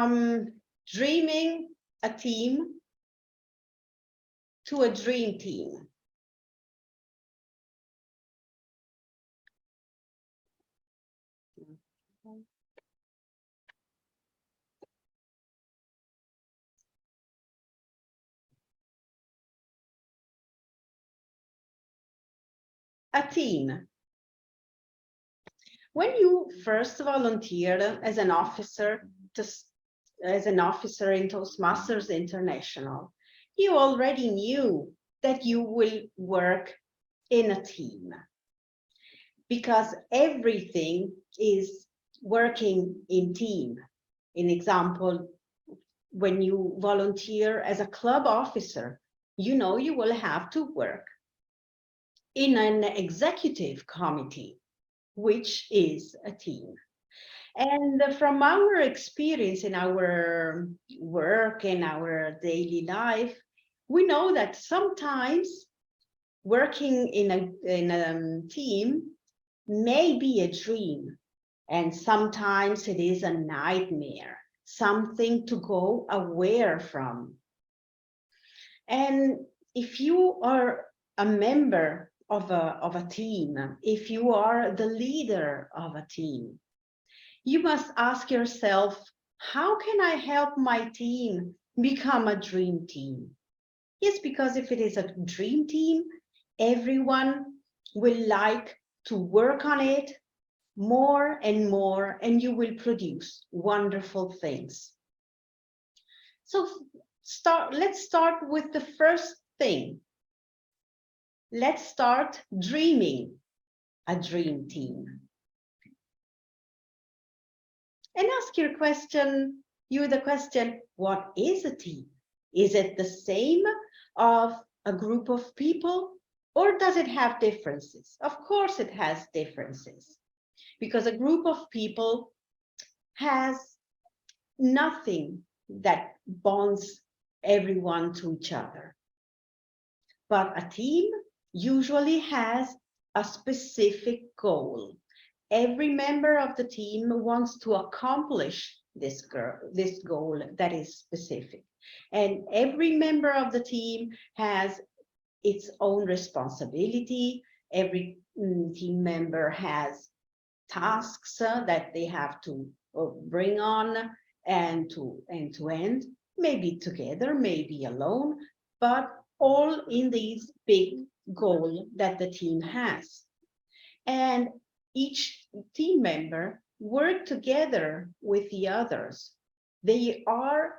from dreaming a team to a dream team. A team. When you first volunteered as an officer in Toastmasters International, you already knew that you will work in a team, because everything is working in team. In example, when you volunteer as a club officer, you know you will have to work in an executive committee, which is a team. And from our experience in our work, in our daily life, we know that sometimes working in a team may be a dream, and sometimes it is a nightmare, something to go away from. And if you are a member of a team, if you are the leader of a team, you must ask yourself, how can I help my team become a dream team? Yes, because if it is a dream team, everyone will like to work on it more and more, and you will produce wonderful things. So let's start with the first thing. Let's start dreaming a dream team. And ask the question, what is a team? Is it the same of a group of people, or does it have differences? Of course it has differences, because a group of people has nothing that bonds everyone to each other. But a team usually has a specific goal. Every member of the team wants to accomplish this goal that is specific. And every member of the team has its own responsibility. Every team member has tasks that they have to bring on and to end, maybe together, maybe alone, but all in this big goal that the team has. And each team member work together with the others. They are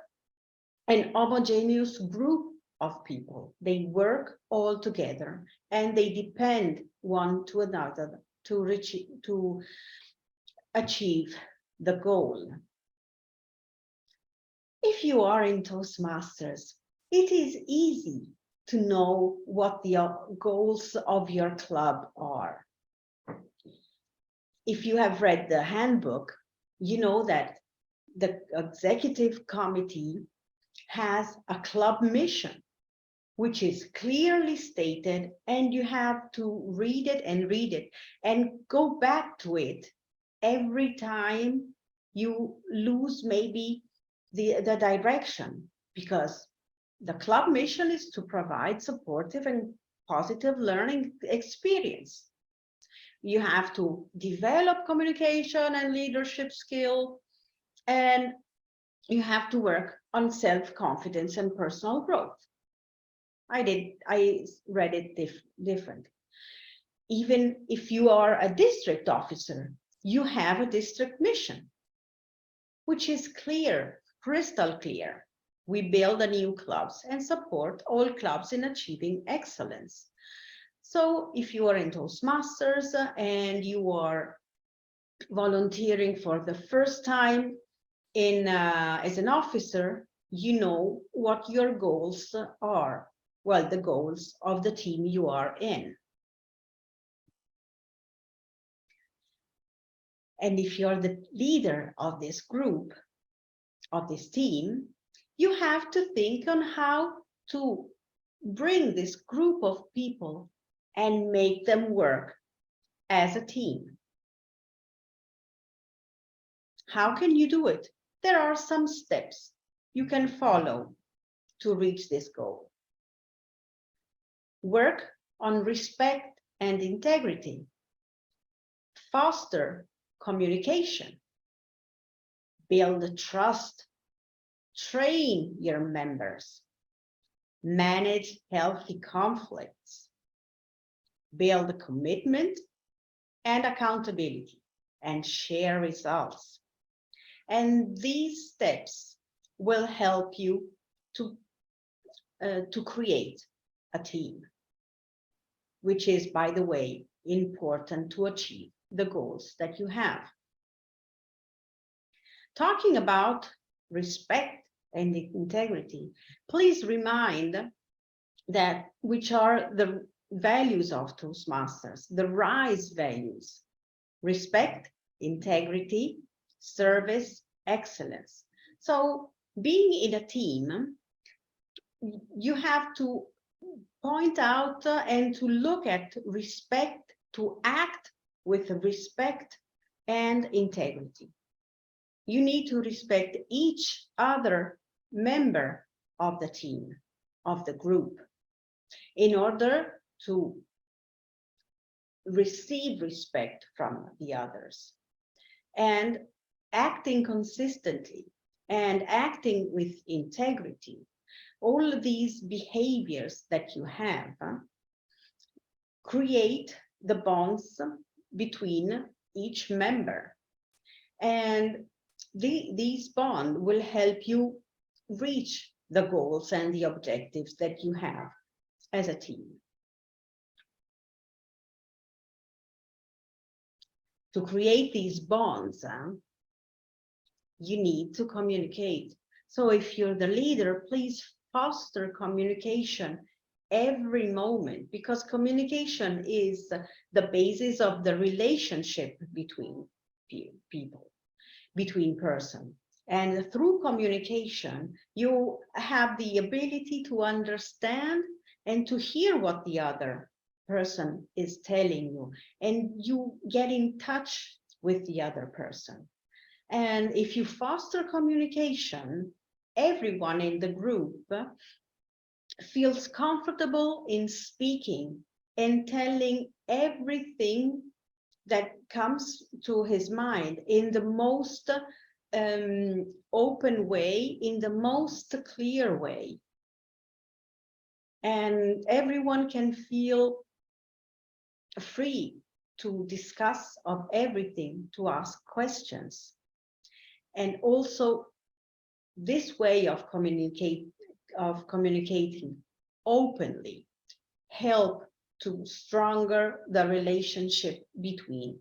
an homogeneous group of people. They work all together and they depend one to another to achieve the goal. If you are in Toastmasters, it is easy to know what the goals of your club are. If you have read the handbook, you know that the executive committee has a club mission, which is clearly stated, and you have to read it and go back to it every time you lose maybe the direction, because the club mission is to provide supportive and positive learning experience. You have to develop communication and leadership skill, and you have to work on self-confidence and personal growth. I read it different. Even if you are a district officer, you have a district mission, which is clear, crystal clear. We build a new clubs and support all clubs in achieving excellence. So if you are in Toastmasters and you are volunteering for the first time as an officer, you know what your goals are. Well, the goals of the team you are in. And if you're the leader of this group, of this team, you have to think on how to bring this group of people and make them work as a team. How can you do it? there are some steps you can follow to reach this goal. Work on respect and integrity. Foster communication. Build trust. Train your members. Manage healthy conflicts. Build commitment and accountability, and share results. And these steps will help you to create a team, which is, by the way, important to achieve the goals that you have. Talking about respect and integrity, please remind that which are the values of Toastmasters, the RISE values: respect, integrity, service, excellence. So being in a team, you have to point out and to look at respect, to act with respect and integrity. You need to respect each other member of the team, of the group, in order to receive respect from the others. And acting consistently and acting with integrity, all of these behaviors that you have create the bonds between each member. And these bonds will help you reach the goals and the objectives that you have as a team. To create these bonds, you need to communicate. So if you're the leader, please foster communication every moment, because communication is the basis of the relationship between people, between persons. And through communication, you have the ability to understand and to hear what the other person is telling you, and you get in touch with the other person. And if you foster communication, everyone in the group feels comfortable in speaking and telling everything that comes to his mind in the most open way, in the most clear way. And everyone can feel free to discuss of everything, to ask questions. And also this way of communicating openly help to stronger the relationship between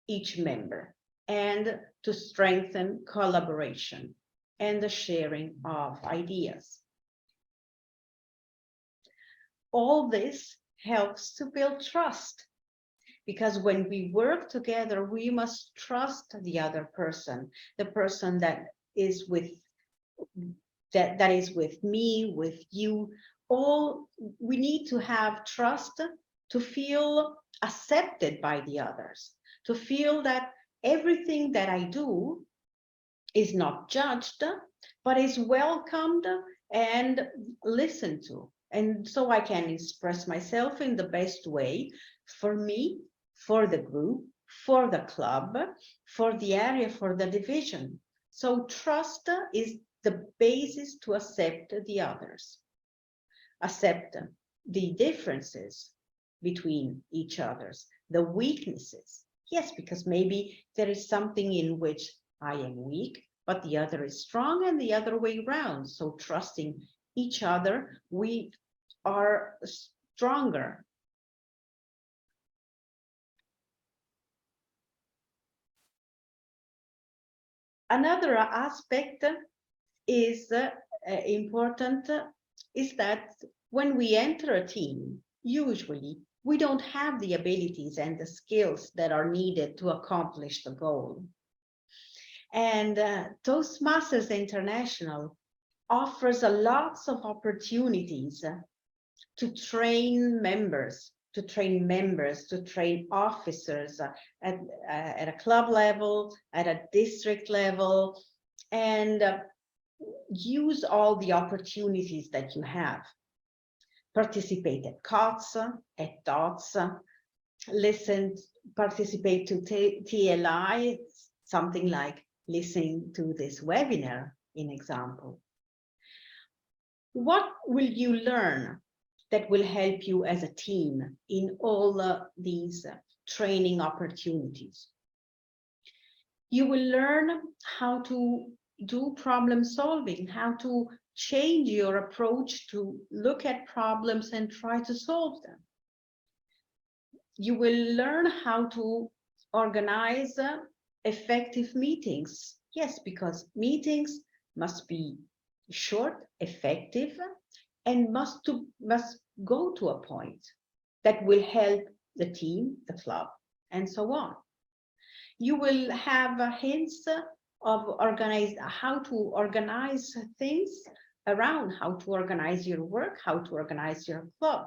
each member and to strengthen collaboration and the sharing of ideas. All this helps to build trust, because when we work together, we must trust the other person, the person that is with me, with you. All we need to have trust to feel accepted by the others, to feel that everything that I do is not judged, but is welcomed and listened to. And so I can express myself in the best way for me, for the group, for the club, for the area, for the division. So trust is the basis to accept the others, accept the differences between each others, the weaknesses. Yes, because maybe there is something in which I am weak, but the other is strong, and the other way around. So trusting each other, we are stronger. Another aspect is important is that when we enter a team, usually we don't have the abilities and the skills that are needed to accomplish the goal. And Toastmasters International offers a lots of opportunities to train members, to train officers at a club level, at a district level, and use all the opportunities that you have. Participate at COTS, at TOTS, listen, participate to TLI, something like listening to this webinar, in example. What will you learn that will help you as a team in all these training opportunities? You will learn how to do problem solving, how to change your approach to look at problems and try to solve them. You will learn how to organize effective meetings. Yes, because meetings must be short, effective, and must go to a point that will help the team, the club, and so on. You will have hints of how to organize things around, how to organize your work, how to organize your club.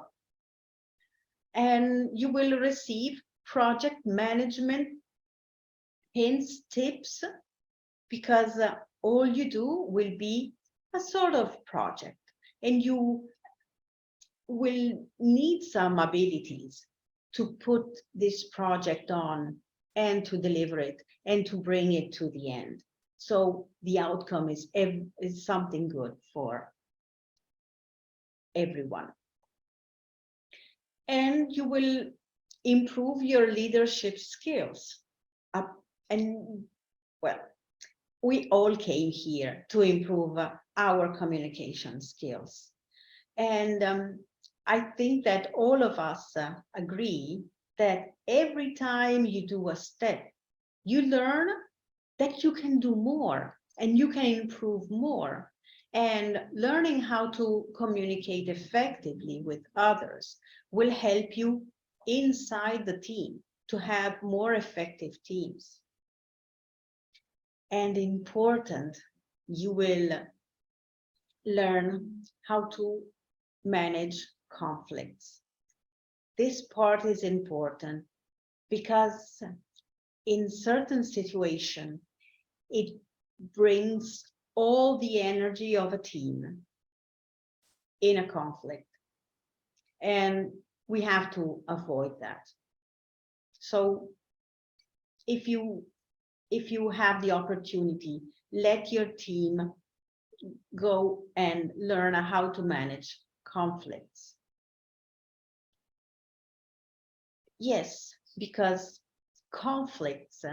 And you will receive project management hints, tips, because all you do will be a sort of project, and you will need some abilities to put this project on and to deliver it and to bring it to the end. So the outcome is something good for everyone. And you will improve your leadership skills. And well, we all came here to improve our communication skills. And I think that all of us agree that every time you do a step, you learn that you can do more and you can improve more. And learning how to communicate effectively with others will help you inside the team to have more effective teams. And important, you will learn how to manage conflicts. This part is important because in certain situations, it brings all the energy of a team in a conflict. And we have to avoid that. So if you have the opportunity, let your team go and learn how to manage conflicts. Yes, because conflicts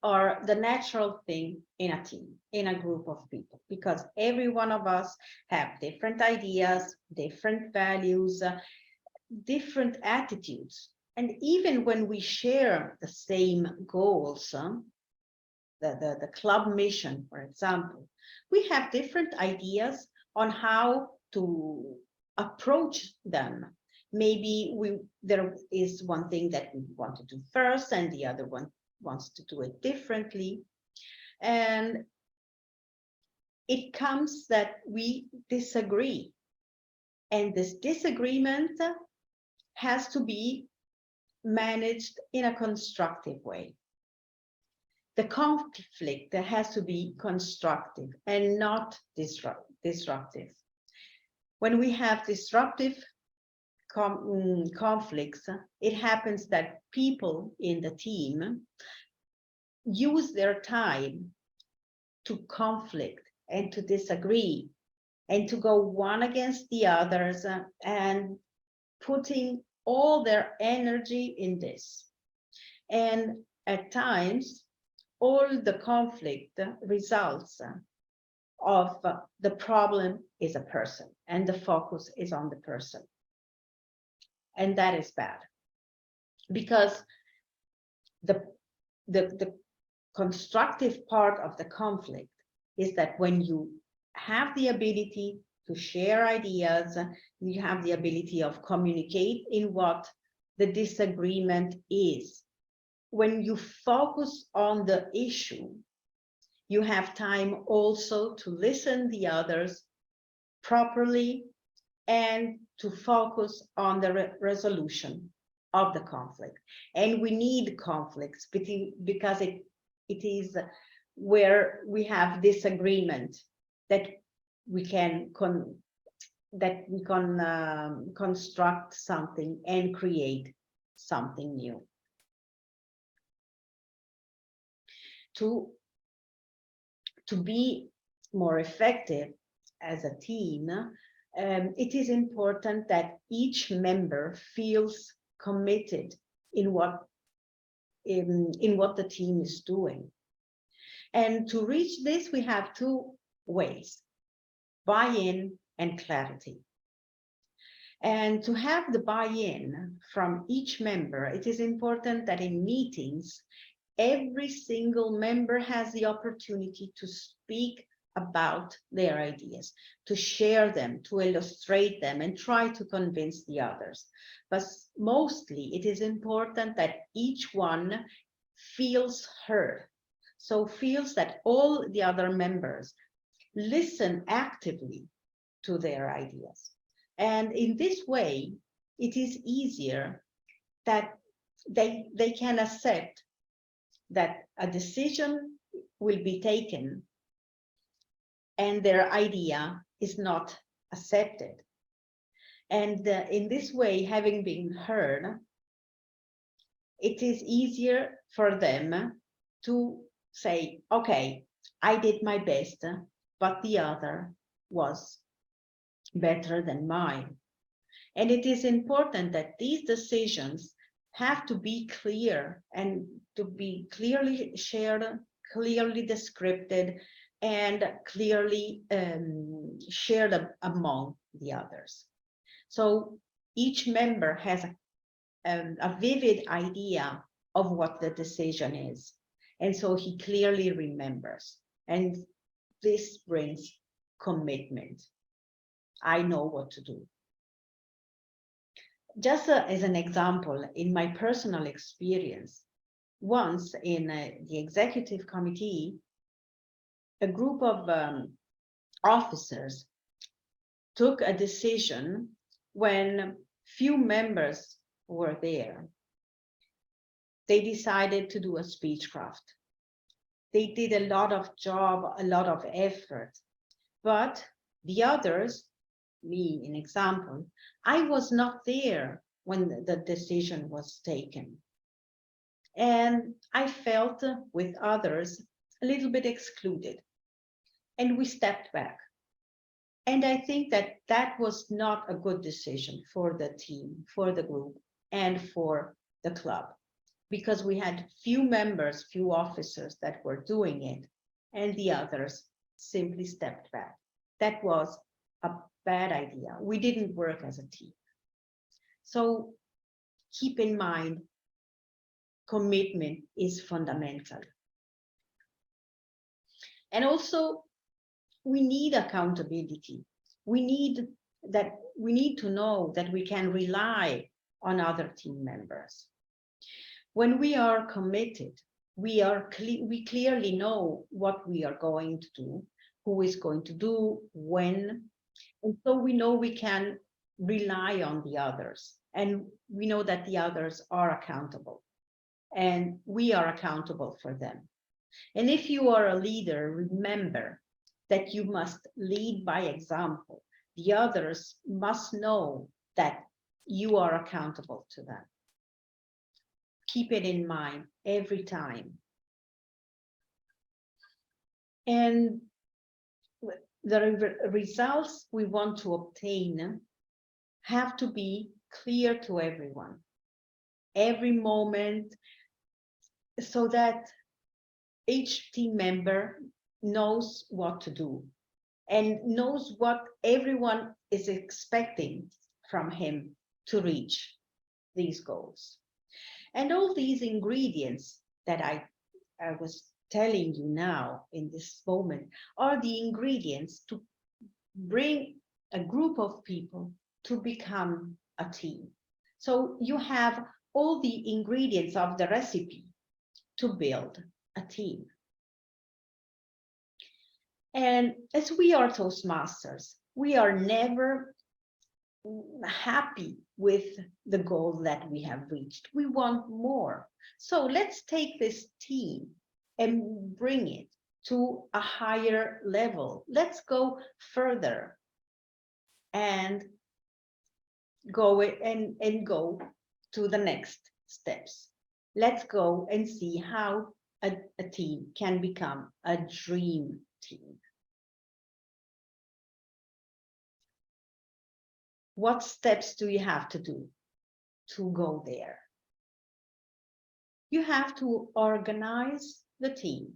are the natural thing in a team, in a group of people, because every one of us have different ideas, different values, different attitudes. And even when we share the same goals, the club mission, for example, we have different ideas on how to approach them. Maybe there is one thing that we want to do first and the other one wants to do it differently. And it comes that we disagree. And this disagreement has to be managed in a constructive way. The conflict has to be constructive and not disruptive. When we have disruptive conflicts, it happens that people in the team use their time to conflict and to disagree and to go one against the others and putting all their energy in this. And at times, all the conflict results of the problem is a person, and the focus is on the person. And that is bad, because the constructive part of the conflict is that when you have the ability to share ideas, you have the ability of communicate in what the disagreement is. When you focus on the issue, you have time also to listen to the others properly and to focus on the resolution of the conflict. And we need conflicts because it is where we have disagreement, that we can construct something and create something new. To be more effective as a team, it is important that each member feels committed in what the team is doing. And to reach this, we have two ways: buy-in and clarity. And to have the buy-in from each member, it is important that in meetings, every single member has the opportunity to speak about their ideas, to share them, to illustrate them, and try to convince the others. But mostly, it is important that each one feels heard. So feels that all the other members listen actively to their ideas. And in this way, it is easier that they can accept that a decision will be taken and their idea is not accepted. And in this way, having been heard, it is easier for them to say, okay, I did my best, but the other was better than mine. And it is important that these decisions have to be clear and to be clearly shared, clearly described, and clearly shared among the others. So each member has a vivid idea of what the decision is. And so he clearly remembers. And this brings commitment. I know what to do. Just as an example, in my personal experience, once in the executive committee, a group of officers took a decision when few members were there. They decided to do a speechcraft. They did a lot of job, a lot of effort, but the others, me, an example, I was not there when the decision was taken. And I felt with others a little bit excluded. And we stepped back. And I think that that was not a good decision for the team, for the group, and for the club, because we had few members, few officers that were doing it, and the others simply stepped back. That was a bad idea. We didn't work as a team. So keep in mind, commitment is fundamental. And also, we need accountability. We need to know that we can rely on other team members. When we are committed, we clearly know what we are going to do, who is going to do, when, and so we know we can rely on the others, and we know that the others are accountable, and we are accountable for them. And if you are a leader, remember that you must lead by example. The others must know that you are accountable to them. Keep it in mind every time. And the results we want to obtain have to be clear to everyone, every moment, so that each team member knows what to do and knows what everyone is expecting from him to reach these goals. And all these ingredients that I was telling you now in this moment are the ingredients to bring a group of people to become a team. So you have all the ingredients of the recipe to build a team. And as we are Toastmasters, we are never happy with the goal that we have reached. We want more. So let's take this team and bring it to a higher level. Let's go further and go to the next steps. Let's go and see how a team can become a dream team. What steps do you have to do to go there? You have to organize the team.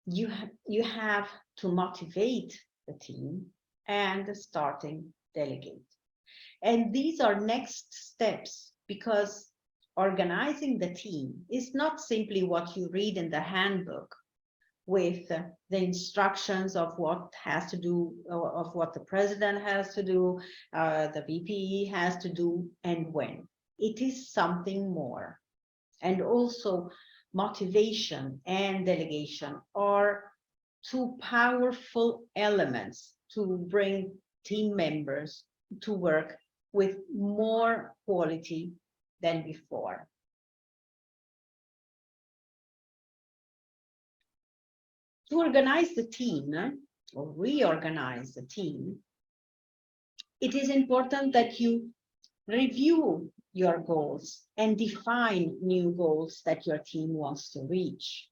You have to motivate the team and starting delegate. And these are next steps, because organizing the team is not simply what you read in the handbook with the instructions of what has to do, of what the president has to do, the VPE has to do, and when. It is something more. And also motivation and delegation are two powerful elements to bring team members to work with more quality than before. To organize the team or reorganize the team, it is important that you review your goals and define new goals that your team wants to reach.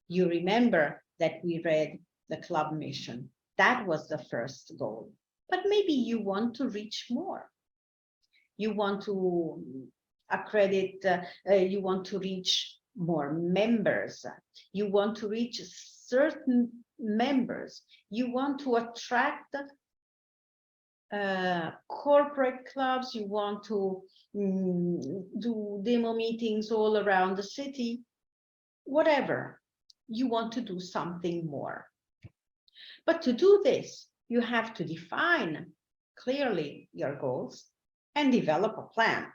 You remember that we read the club mission. That was the first goal. But maybe you want to reach more. You want to accredit, you want to reach more members. You want to reach certain members. You want to attract corporate clubs. You want to do demo meetings all around the city. Whatever. You want to do something more. But to do this, you have to define clearly your goals and develop a plan.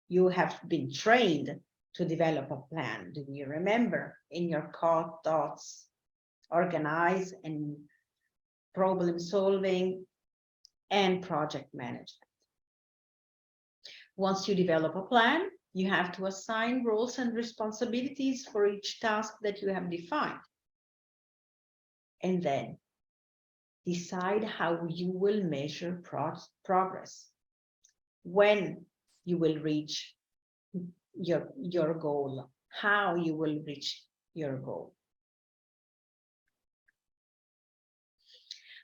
You have been trained to develop a plan. Do you remember in your thoughts, organize and problem solving and project management? Once you develop a plan, you have to assign roles and responsibilities for each task that you have defined. And then decide how you will measure progress, when you will reach your goal, how you will reach your goal.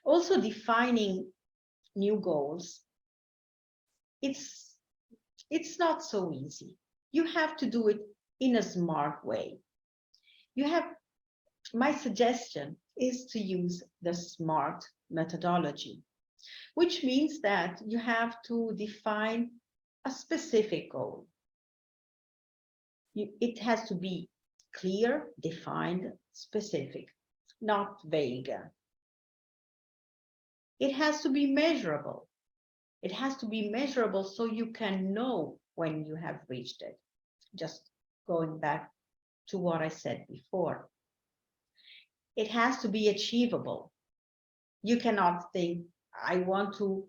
Also, defining new goals, it's not so easy. You have to do it in a smart way. My suggestion is to use the SMART methodology, which means that you have to define a specific goal. It has to be clear, defined, specific, not vague. It has to be measurable. It has to be measurable so you can know when you have reached it. Just going back to what I said before. It has to be achievable. You cannot think, I want to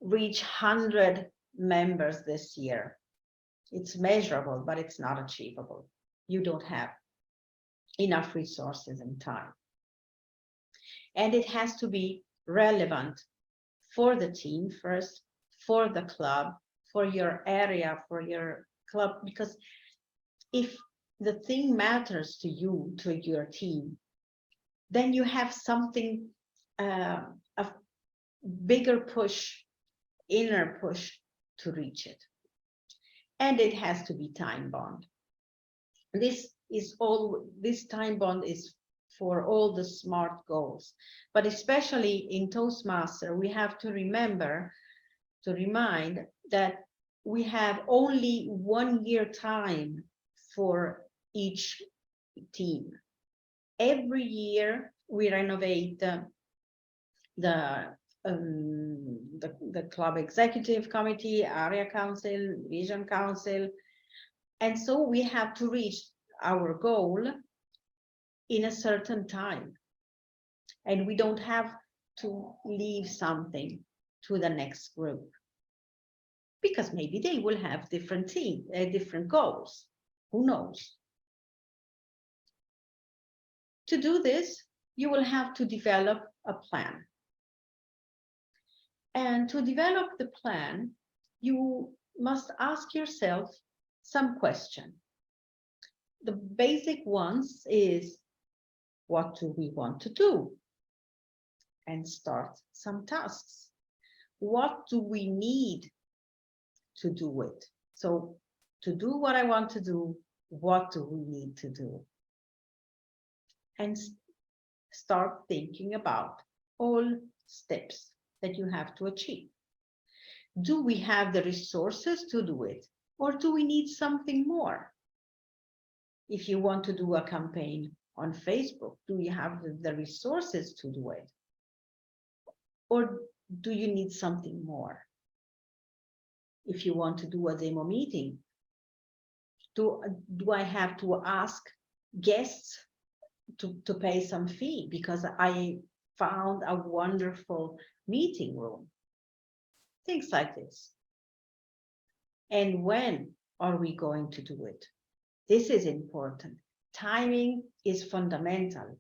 reach 100 members this year. It's measurable, but it's not achievable. You don't have enough resources and time. And it has to be relevant for the team first, for the club, for your area, for your club, because if the thing matters to you, to your team, then you have something, a bigger push, inner push to reach it. And it has to be time bound. This time bond is for all the SMART goals, but especially in Toastmaster, we have to remind that we have only 1 year time for each team. Every year we renovate the club executive committee, area council, division council, and so we have to reach our goal in a certain time, and we don't have to leave something to the next group, because maybe they will have different goals. Who knows? To do this, you will have to develop a plan. And to develop the plan, you must ask yourself some questions. The basic ones is, what do we want to do? And start some tasks. What do we need to do it? So to do what I want to do, what do we need to do? And start thinking about all steps that you have to achieve. Do we have the resources to do it, or do we need something more? If you want to do a campaign on Facebook, do you have the resources to do it? Or do you need something more? If you want to do a demo meeting, do I have to ask guests to pay some fee because I found a wonderful meeting room? Things like this. And when are we going to do it? This is important. Timing is fundamental.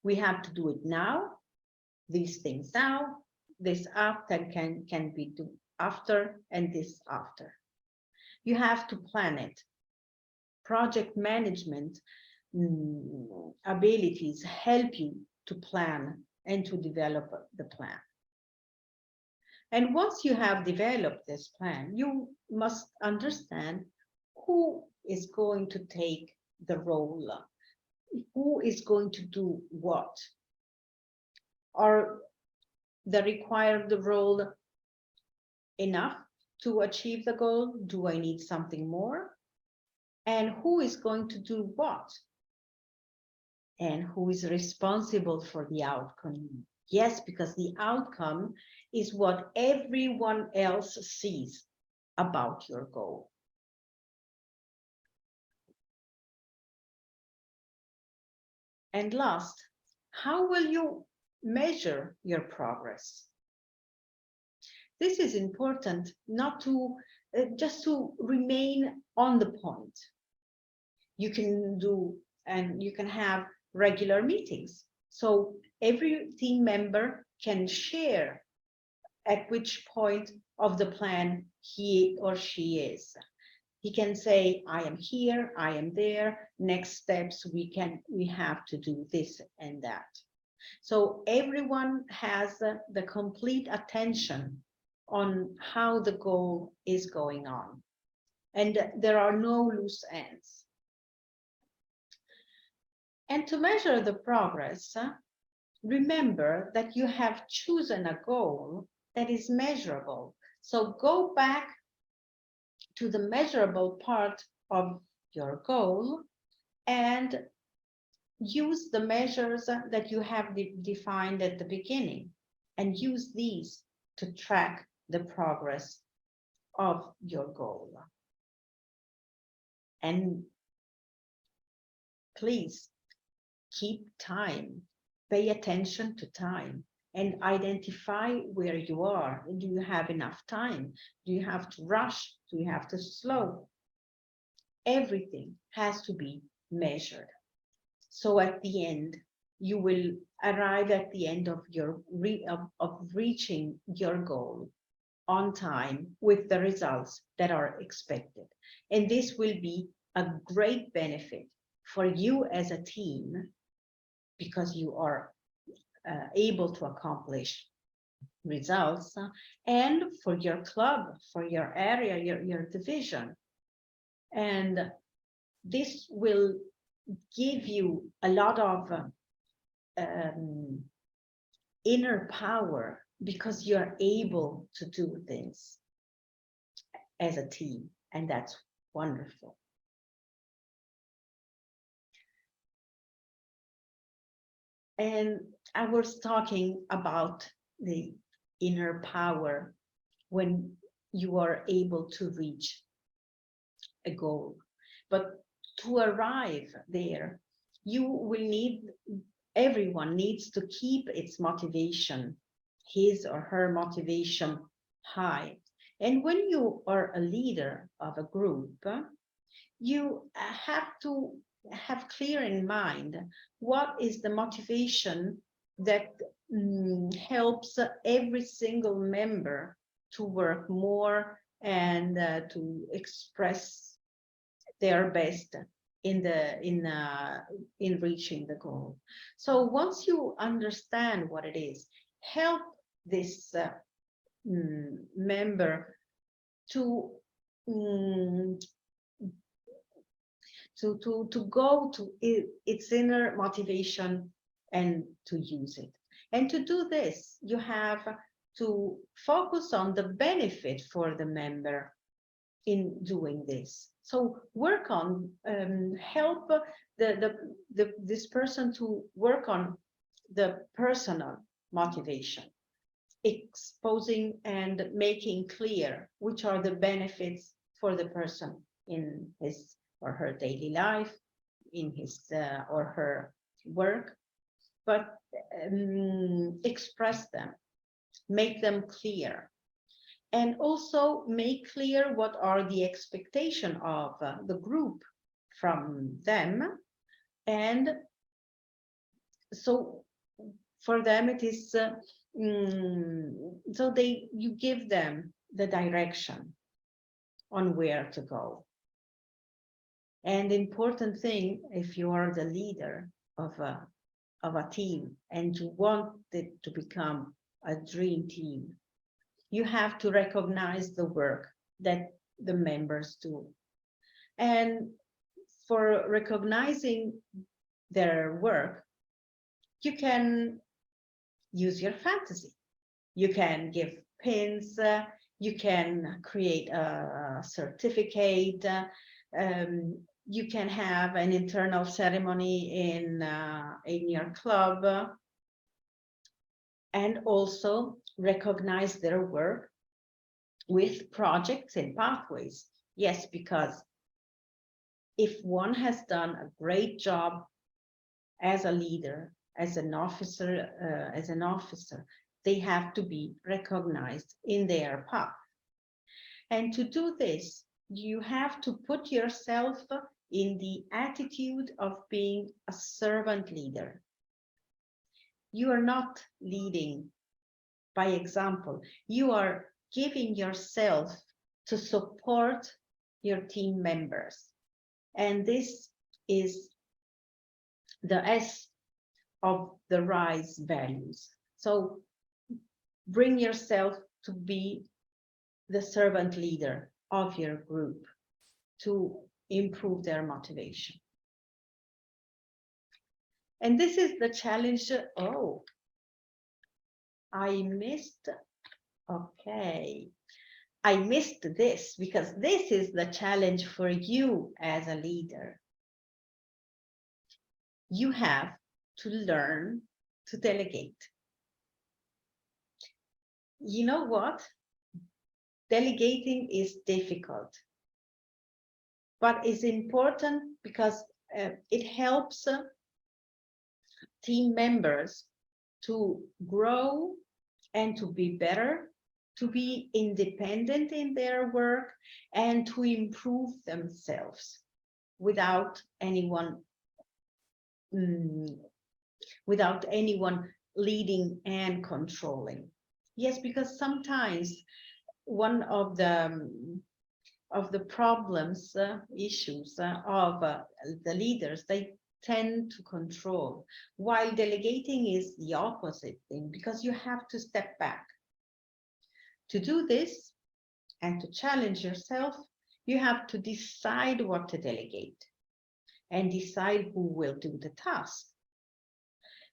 We have to do it now, these things now, this after can be done after, and this after. You have to plan it. Project management abilities help you to plan and to develop the plan. And once you have developed this plan, you must understand who is going to take the role, who is going to do what. Are the required role enough to achieve the goal? Do I need something more? And who is going to do what? And who is responsible for the outcome? Yes, because the outcome is what everyone else sees about your goal. And last, how will you measure your progress? This is important, not to just to remain on the point. You can do, and you can have regular meetings. So every team member can share at which point of the plan he or she is. He can say, I am here, I am there, next steps, we have to do this and that. So everyone has the complete attention on how the goal is going on. And there are no loose ends. And to measure the progress, remember that you have chosen a goal that is measurable. So go back to the measurable part of your goal and use the measures that you have defined at the beginning, and use these to track the progress of your goal. And please keep time, pay attention to time, and identify where you are. Do you have enough time? Do you have to rush? Do you have to slow? Everything has to be measured. So at the end, you will arrive at the end of your reaching your goal on time with the results that are expected. And this will be a great benefit for you as a team, because you are able to accomplish results, and for your club, for your area, your division. And this will give you a lot of inner power, because you're able to do things as a team, and that's wonderful. And I was talking about the inner power when you are able to reach a goal. But to arrive there, you will need, everyone needs to keep its motivation, his or her motivation high. And when you are a leader of a group, You have to have clear in mind what is the motivation that helps every single member to work more and to express their best in reaching the goal. So once you understand what it is, help this member to go to its inner motivation and to use it. And to do this, you have to focus on the benefit for the member in doing this. So work on, help this person to work on the personal motivation, exposing and making clear which are the benefits for the person in his or her daily life, in his or her work, but express them, make them clear, and also make clear what are the expectations of the group from them. And so for them it is so you give them the direction on where to go. And the important thing, if you are the leader of a team and you want it to become a dream team, you have to recognize the work that the members do. And for recognizing their work, you can use your fantasy. You can give pins, you can create a certificate, you can have an internal ceremony in your club, and also recognize their work with projects and pathways. Yes, because if one has done a great job as a leader, as an officer, they have to be recognized in their path. And to do this, you have to put yourself in the attitude of being a servant leader. You are not leading by example. You are giving yourself to support your team members. And this is the S of the RISE values. So bring yourself to be the servant leader of your group to improve their motivation. And this is the challenge. Oh, I missed. Okay. I missed this because this is the challenge for you as a leader. You have to learn to delegate. You know what? Delegating is difficult, but it's important because it helps team members to grow and to be better, to be independent in their work, and to improve themselves without anyone leading and controlling. Yes, because sometimes one of the problems, issues of the leaders, they tend to control, while delegating is the opposite thing, because you have to step back. To do this and to challenge yourself, you have to decide what to delegate and decide who will do the task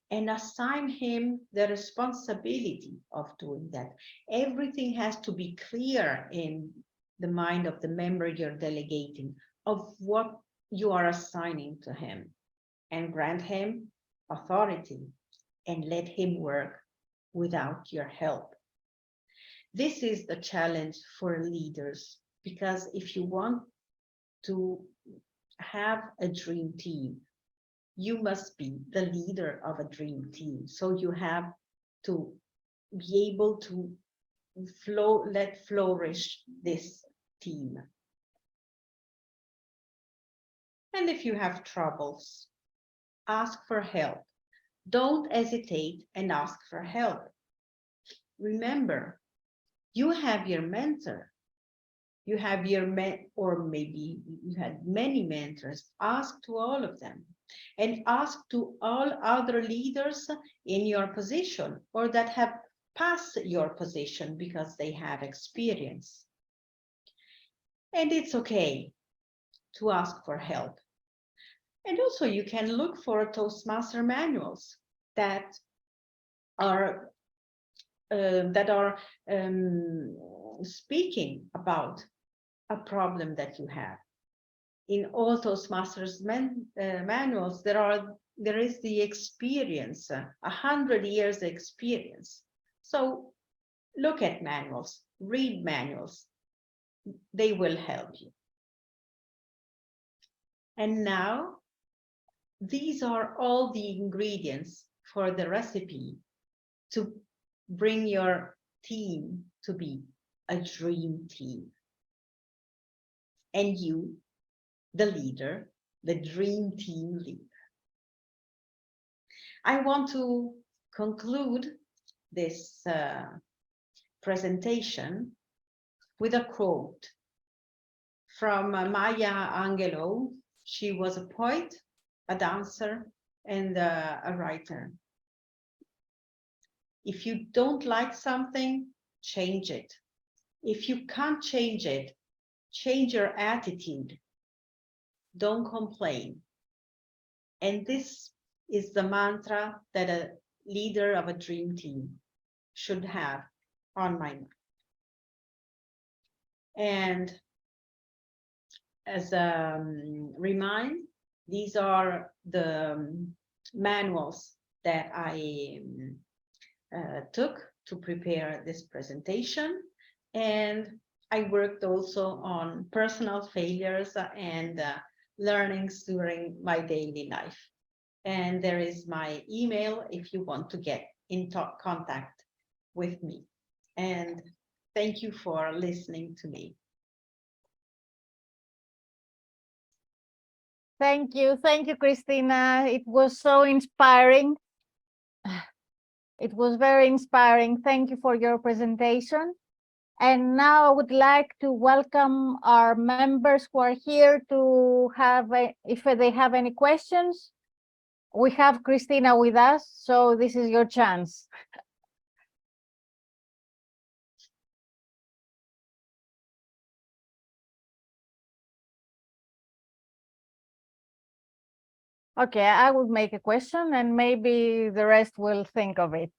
and assign him the responsibility of doing that. Everything has to be clear in the mind of the member you're delegating of what you are assigning to him, and grant him authority and let him work without your help. This is the challenge for leaders, because if you want to have a dream team, you must be the leader of a dream team. So you have to be able to let flourish this team. And if you have troubles, ask for help. Don't hesitate and ask for help. Remember, you have your mentor. You have your or maybe you had many mentors. Ask to all of them, and ask to all other leaders in your position or that have passed your position because they have experience. And it's okay to ask for help. And also you can look for Toastmaster manuals that are speaking about a problem that you have. In all Toastmasters manuals, there is the experience, 100 years experience. So look at manuals, read manuals. They will help you. And now, these are all the ingredients for the recipe to bring your team to be a dream team. And you, the leader, the dream team leader. I want to conclude this presentation with a quote from Maya Angelou. She was a poet, a dancer, and a writer. If you don't like something, change it. If you can't change it, change your attitude. Don't complain. And this is the mantra that a leader of a dream team should have on my mind. And as a remind, these are the manuals that I took to prepare this presentation. And I worked also on personal failures and learnings during my daily life. And there is my email if you want to get in contact with me. And thank you for listening to me. Thank you, Cristina. It was so inspiring. It was very inspiring. Thank you for your presentation. And now I would like to welcome our members who are here to have, if they have any questions. We have Cristina with us, so this is your chance. Okay, I will make a question and maybe the rest will think of it.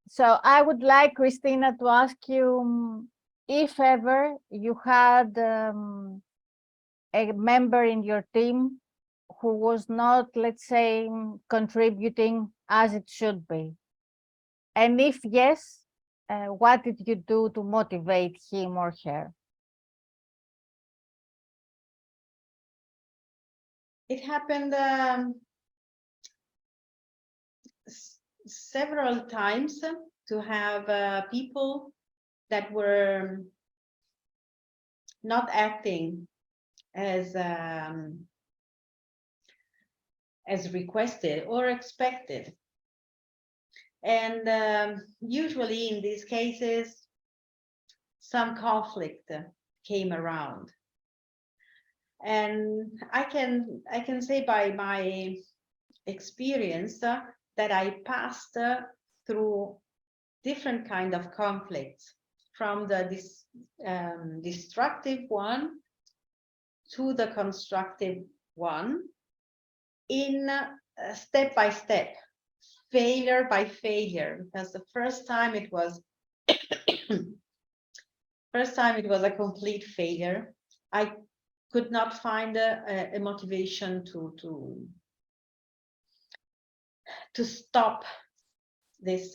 So I would like, Cristina, to ask you if ever you had a member in your team who was not, let's say, contributing as it should be. And if yes, what did you do to motivate him or her? It happened several times to have people that were not acting as requested or expected. And usually in these cases, some conflict came around. And I can say by my experience that I passed through different kind of conflicts, from the destructive one to the constructive one, in step by step, failure by failure, because the first time it was a complete failure. I could not find a motivation to stop this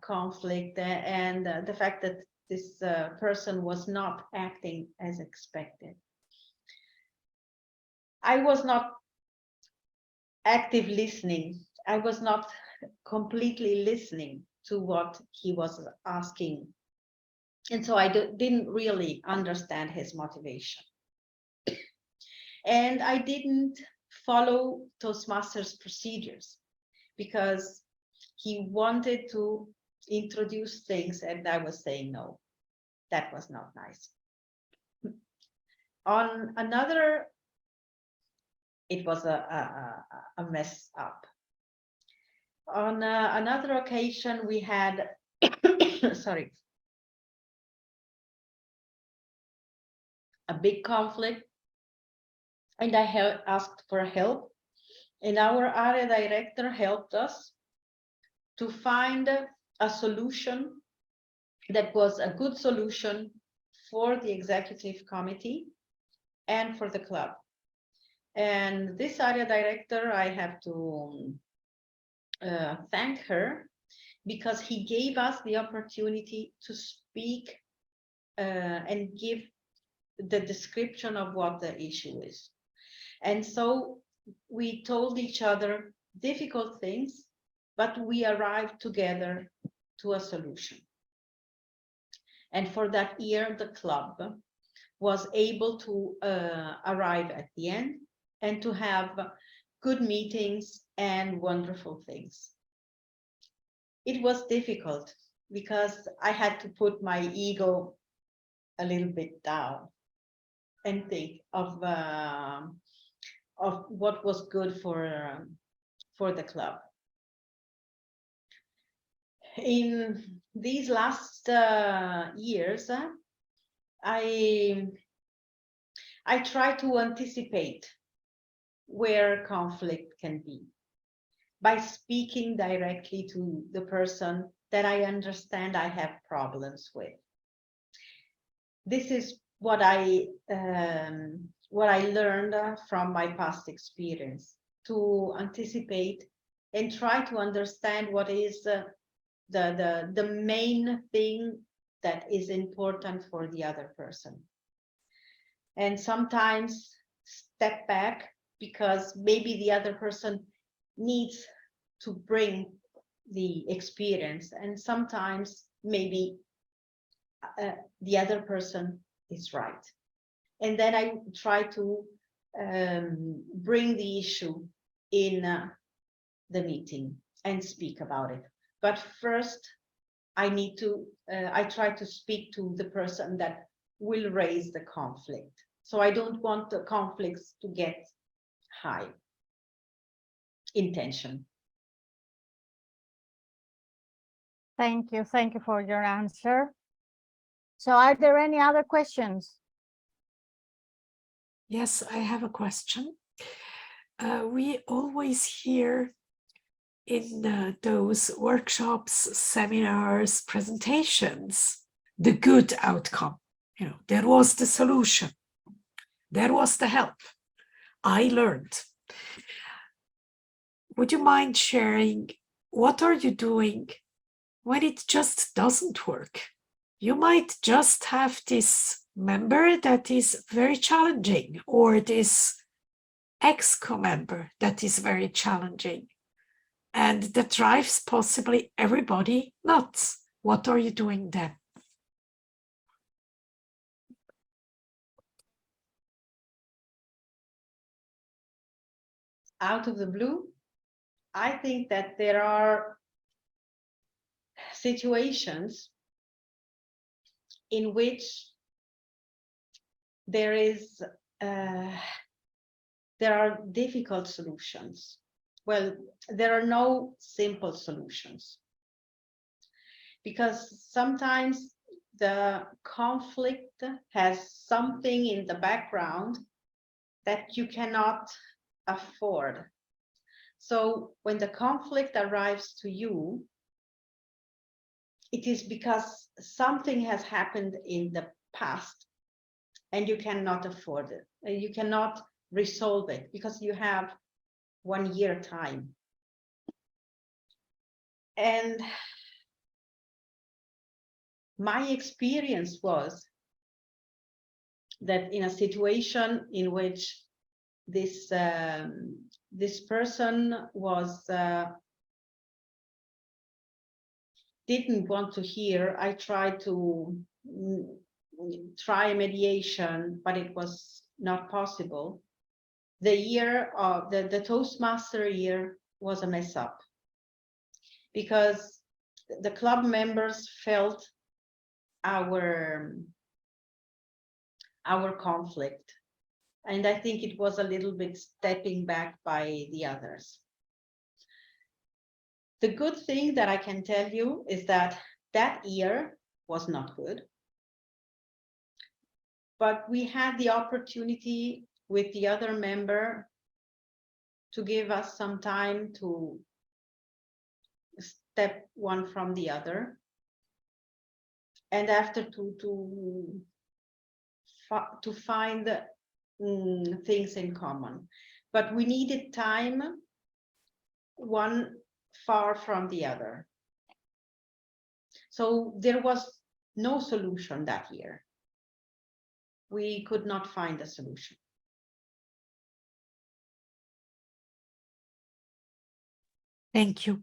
conflict, and the fact that this person was not acting as expected. I was not active listening. I was not completely listening to what he was asking. And so I didn't really understand his motivation. And I didn't follow Toastmasters procedures because he wanted to introduce things and I was saying no, that was not nice. On another, it was a mess up. On another occasion, we had, sorry, a big conflict, and I asked for help, and our area director helped us to find a solution that was a good solution for the executive committee and for the club. And this area director, I have to thank her because he gave us the opportunity to speak and give the description of what the issue is. And so we told each other difficult things, but we arrived together to a solution. And for that year, the club was able to arrive at the end and to have good meetings and wonderful things. It was difficult because I had to put my ego a little bit down and think of what was good for the club. In these last years, I try to anticipate where conflict can be by speaking directly to the person that I understand I have problems with. This is what I learned from my past experience, to anticipate and try to understand what is the main thing that is important for the other person. And sometimes step back because maybe the other person needs to bring the experience, and sometimes maybe the other person is right. And then I try to bring the issue in the meeting and speak about it. But first, I try to speak to the person that will raise the conflict. So I don't want the conflicts to get high in tension. Thank you for your answer. So are there any other questions? Yes, I have a question. We always hear in those workshops, seminars, presentations, the good outcome. You know, there was the solution. There was the help. I learned. Would you mind sharing what are you doing when it just doesn't work? You might just have this member that is very challenging, or this exco member that is very challenging, and that drives possibly everybody nuts. What are you doing then? Out of the blue, I think that there are situations in which there are difficult solutions. Well, there are no simple solutions, because sometimes the conflict has something in the background that you cannot afford. So when the conflict arrives to you, it is because something has happened in the past and you cannot afford it. You cannot resolve it because you have 1 year time. And my experience was that in a situation in which this person was didn't want to hear, I tried to try mediation, but it was not possible. the year of the Toastmaster year was a mess up, because the club members felt our conflict, and I think it was a little bit stepping back by the others. The good thing that I can tell you is that that year was not good, but we had the opportunity with the other member to give us some time to step one from the other, and after to find things in common. But we needed time, one far from the other. So there was no solution that year. We could not find a solution. Thank you.